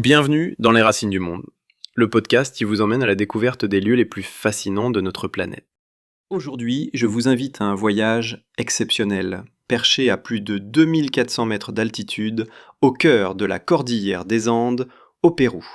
Bienvenue dans Les Racines du Monde, le podcast qui vous emmène à la découverte des lieux les plus fascinants de notre planète. Aujourd'hui, je vous invite à un voyage exceptionnel, perché à plus de 2400 mètres d'altitude, au cœur de la cordillère des Andes, au Pérou.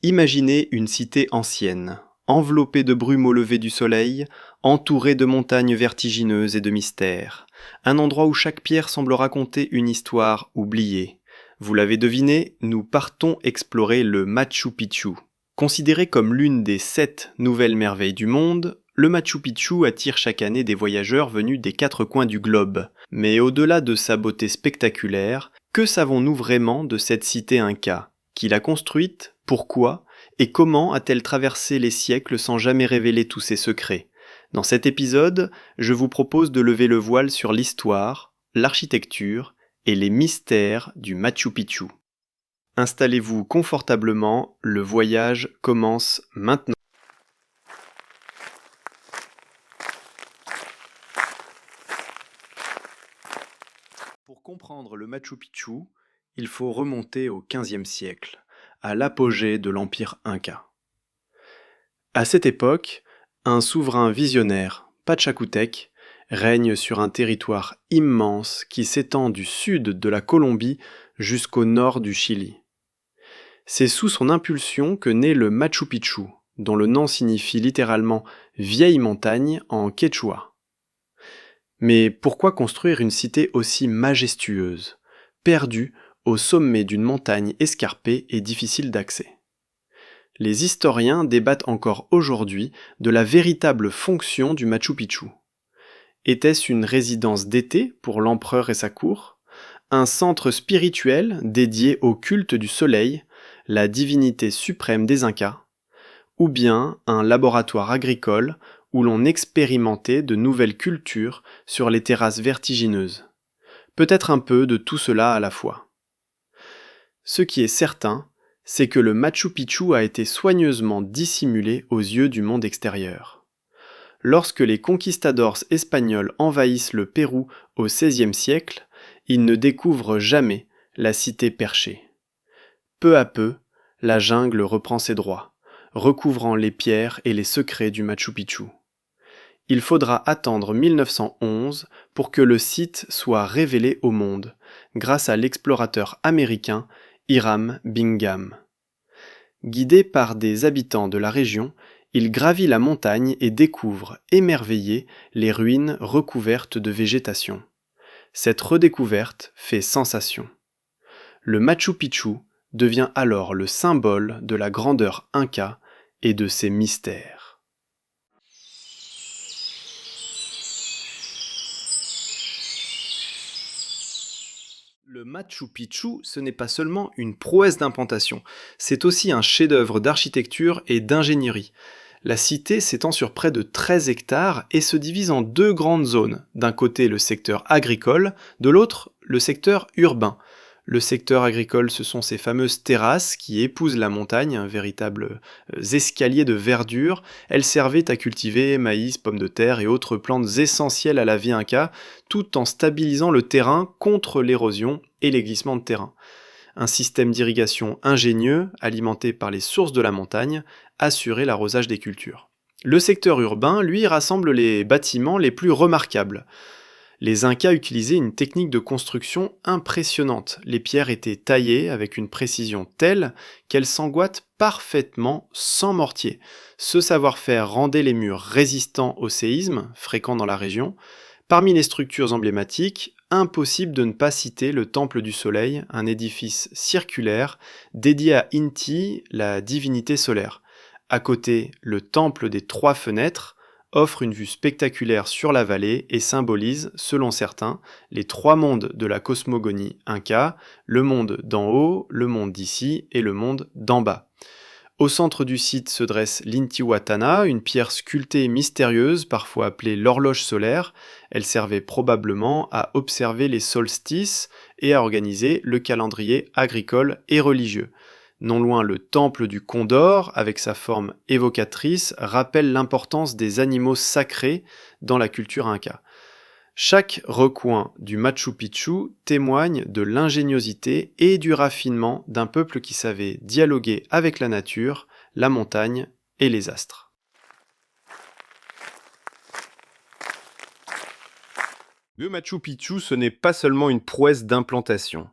Imaginez une cité ancienne, enveloppée de brume au lever du soleil, entourée de montagnes vertigineuses et de mystères, un endroit où chaque pierre semble raconter une histoire oubliée. Vous l'avez deviné, nous partons explorer le Machu Picchu. Considéré comme l'une des 7 nouvelles merveilles du monde, le Machu Picchu attire chaque année des voyageurs venus des 4 coins du globe. Mais au-delà de sa beauté spectaculaire, que savons-nous vraiment de cette cité inca? Qui l'a construite? Pourquoi? Et comment a-t-elle traversé les siècles sans jamais révéler tous ses secrets? Dans cet épisode, je vous propose de lever le voile sur l'histoire, l'architecture et les mystères du Machu Picchu. Installez-vous confortablement, le voyage commence maintenant. Pour comprendre le Machu Picchu, il faut remonter au XVe siècle, à l'apogée de l'empire inca. À cette époque, un souverain visionnaire, Pachacútec, règne sur un territoire immense qui s'étend du sud de la Colombie jusqu'au nord du Chili. C'est sous son impulsion que naît le Machu Picchu, dont le nom signifie littéralement « vieille montagne » en quechua. Mais pourquoi construire une cité aussi majestueuse, perdue au sommet d'une montagne escarpée et difficile d'accès? Les historiens débattent encore aujourd'hui de la véritable fonction du Machu Picchu. Était-ce une résidence d'été pour l'empereur et sa cour? Un centre spirituel dédié au culte du soleil, la divinité suprême des Incas? Ou bien un laboratoire agricole où l'on expérimentait de nouvelles cultures sur les terrasses vertigineuses? Peut-être un peu de tout cela à la fois. Ce qui est certain, c'est que le Machu Picchu a été soigneusement dissimulé aux yeux du monde extérieur. Lorsque les conquistadors espagnols envahissent le Pérou au XVIe siècle, ils ne découvrent jamais la cité perchée. Peu à peu, la jungle reprend ses droits, recouvrant les pierres et les secrets du Machu Picchu. Il faudra attendre 1911 pour que le site soit révélé au monde, grâce à l'explorateur américain Hiram Bingham. Guidé par des habitants de la région, il gravit la montagne et découvre, émerveillé, les ruines recouvertes de végétation. Cette redécouverte fait sensation. Le Machu Picchu devient alors le symbole de la grandeur inca et de ses mystères. Le Machu Picchu, ce n'est pas seulement une prouesse d'implantation, c'est aussi un chef-d'œuvre d'architecture et d'ingénierie. La cité s'étend sur près de 13 hectares et se divise en 2 grandes zones. D'un côté le secteur agricole, de l'autre le secteur urbain. Le secteur agricole, ce sont ces fameuses terrasses qui épousent la montagne, un véritable escalier de verdure. Elles servaient à cultiver maïs, pommes de terre et autres plantes essentielles à la vie inca, tout en stabilisant le terrain contre l'érosion et les glissements de terrain. Un système d'irrigation ingénieux, alimenté par les sources de la montagne, assurait l'arrosage des cultures. Le secteur urbain, lui, rassemble les bâtiments les plus remarquables. Les Incas utilisaient une technique de construction impressionnante. Les pierres étaient taillées avec une précision telle qu'elles s'emboîtent parfaitement sans mortier. Ce savoir-faire rendait les murs résistants au séisme, fréquent dans la région. Parmi les structures emblématiques, impossible de ne pas citer le Temple du Soleil, un édifice circulaire dédié à Inti, la divinité solaire. À côté, le Temple des 3 fenêtres offre une vue spectaculaire sur la vallée et symbolise, selon certains, les 3 mondes de la cosmogonie inca, le monde d'en haut, le monde d'ici et le monde d'en bas. Au centre du site se dresse l'Intihuatana, une pierre sculptée et mystérieuse, parfois appelée l'horloge solaire. Elle servait probablement à observer les solstices et à organiser le calendrier agricole et religieux. Non loin, le temple du Condor, avec sa forme évocatrice, rappelle l'importance des animaux sacrés dans la culture inca. Chaque recoin du Machu Picchu témoigne de l'ingéniosité et du raffinement d'un peuple qui savait dialoguer avec la nature, la montagne et les astres. Le Machu Picchu, ce n'est pas seulement une prouesse d'implantation.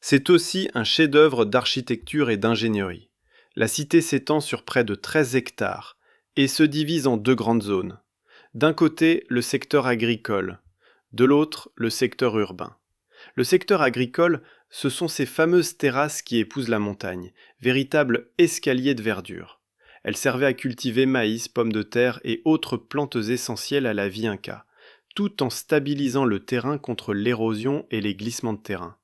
C'est aussi un chef-d'œuvre d'architecture et d'ingénierie. La cité s'étend sur près de 13 hectares et se divise en deux grandes zones. D'un côté, le secteur agricole, de l'autre, le secteur urbain. Le secteur agricole, ce sont ces fameuses terrasses qui épousent la montagne, véritables escaliers de verdure. Elles servaient à cultiver maïs, pommes de terre et autres plantes essentielles à la vie inca, tout en stabilisant le terrain contre l'érosion et les glissements de terrain.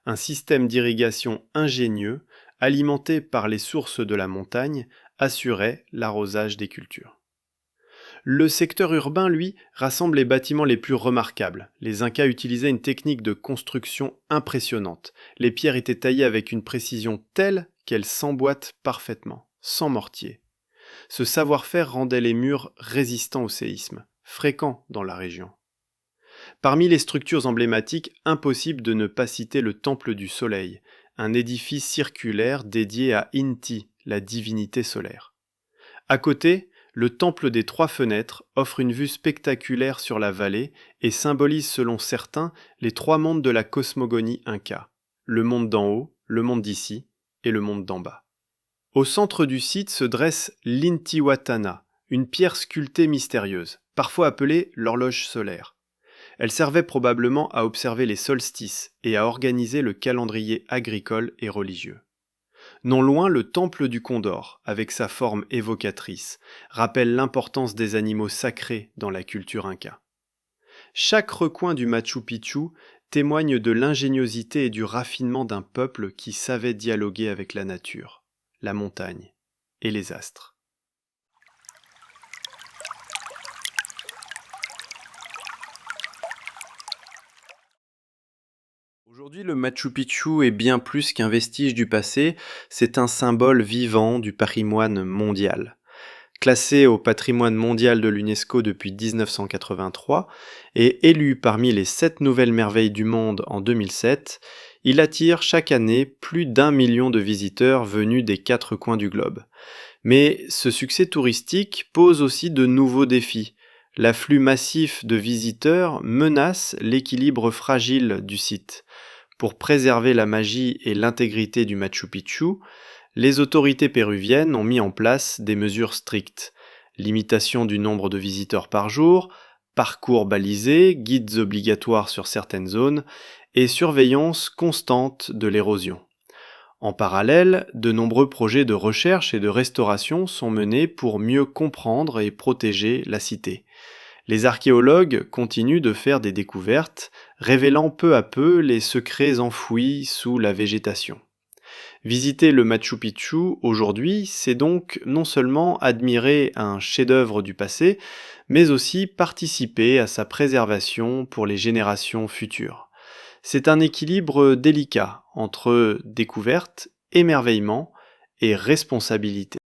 Un système d'irrigation ingénieux, alimenté par les sources de la montagne, assurait l'arrosage des cultures. Le secteur urbain, lui, rassemble les bâtiments les plus remarquables. Les Incas utilisaient une technique de construction impressionnante. Les pierres étaient taillées avec une précision telle qu'elles s'emboîtent parfaitement, sans mortier. Ce savoir-faire rendait les murs résistants au séisme, fréquents dans la région. Parmi les structures emblématiques, impossible de ne pas citer le Temple du Soleil, un édifice circulaire dédié à Inti, la divinité solaire. À côté, le Temple des Trois Fenêtres offre une vue spectaculaire sur la vallée et symbolise selon certains les trois mondes de la cosmogonie inca, le monde d'en haut, le monde d'ici et le monde d'en bas. Au centre du site se dresse l'Intihuatana, une pierre sculptée mystérieuse, parfois appelée l'horloge solaire. Elle servait probablement à observer les solstices et à organiser le calendrier agricole et religieux. Non loin, le temple du Condor, avec sa forme évocatrice, rappelle l'importance des animaux sacrés dans la culture inca. Chaque recoin du Machu Picchu témoigne de l'ingéniosité et du raffinement d'un peuple qui savait dialoguer avec la nature, la montagne et les astres. Aujourd'hui, le Machu Picchu est bien plus qu'un vestige du passé, c'est un symbole vivant du patrimoine mondial. Classé au patrimoine mondial de l'UNESCO depuis 1983 et élu parmi les 7 nouvelles merveilles du monde en 2007, il attire chaque année plus d'1 million de visiteurs venus des 4 coins du globe. Mais ce succès touristique pose aussi de nouveaux défis. L'afflux massif de visiteurs menace l'équilibre fragile du site. Pour préserver la magie et l'intégrité du Machu Picchu, les autorités péruviennes ont mis en place des mesures strictes. Limitation du nombre de visiteurs par jour, parcours balisés, guides obligatoires sur certaines zones et surveillance constante de l'érosion. En parallèle, de nombreux projets de recherche et de restauration sont menés pour mieux comprendre et protéger la cité. Les archéologues continuent de faire des découvertes, révélant peu à peu les secrets enfouis sous la végétation. Visiter le Machu Picchu aujourd'hui, c'est donc non seulement admirer un chef-d'œuvre du passé, mais aussi participer à sa préservation pour les générations futures. C'est un équilibre délicat entre découverte, émerveillement et responsabilité.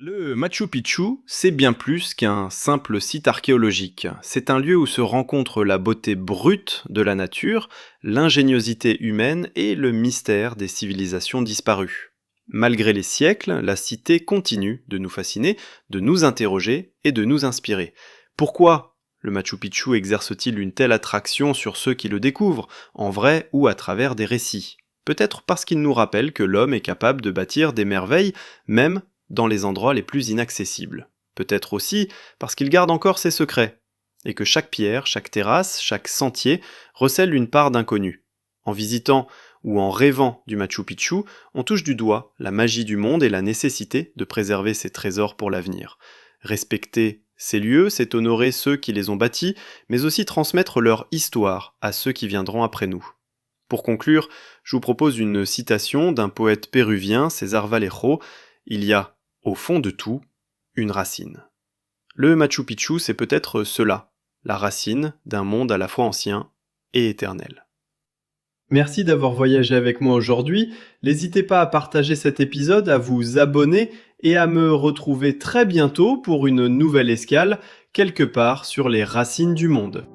Le Machu Picchu, c'est bien plus qu'un simple site archéologique. C'est un lieu où se rencontrent la beauté brute de la nature, l'ingéniosité humaine et le mystère des civilisations disparues. Malgré les siècles, la cité continue de nous fasciner, de nous interroger et de nous inspirer. Pourquoi le Machu Picchu exerce-t-il une telle attraction sur ceux qui le découvrent, en vrai ou à travers des récits ? Peut-être parce qu'il nous rappelle que l'homme est capable de bâtir des merveilles, même dans les endroits les plus inaccessibles. Peut-être aussi parce qu'il garde encore ses secrets, et que chaque pierre, chaque terrasse, chaque sentier recèle une part d'inconnu. En visitant ou en rêvant du Machu Picchu, on touche du doigt la magie du monde et la nécessité de préserver ses trésors pour l'avenir. Respecter ces lieux, c'est honorer ceux qui les ont bâtis, mais aussi transmettre leur histoire à ceux qui viendront après nous. Pour conclure, je vous propose une citation d'un poète péruvien, César Vallejo. Il y a, au fond de tout, une racine. Le Machu Picchu, c'est peut-être cela, la racine d'un monde à la fois ancien et éternel. Merci d'avoir voyagé avec moi aujourd'hui. N'hésitez pas à partager cet épisode, à vous abonner et à me retrouver très bientôt pour une nouvelle escale quelque part sur les racines du monde.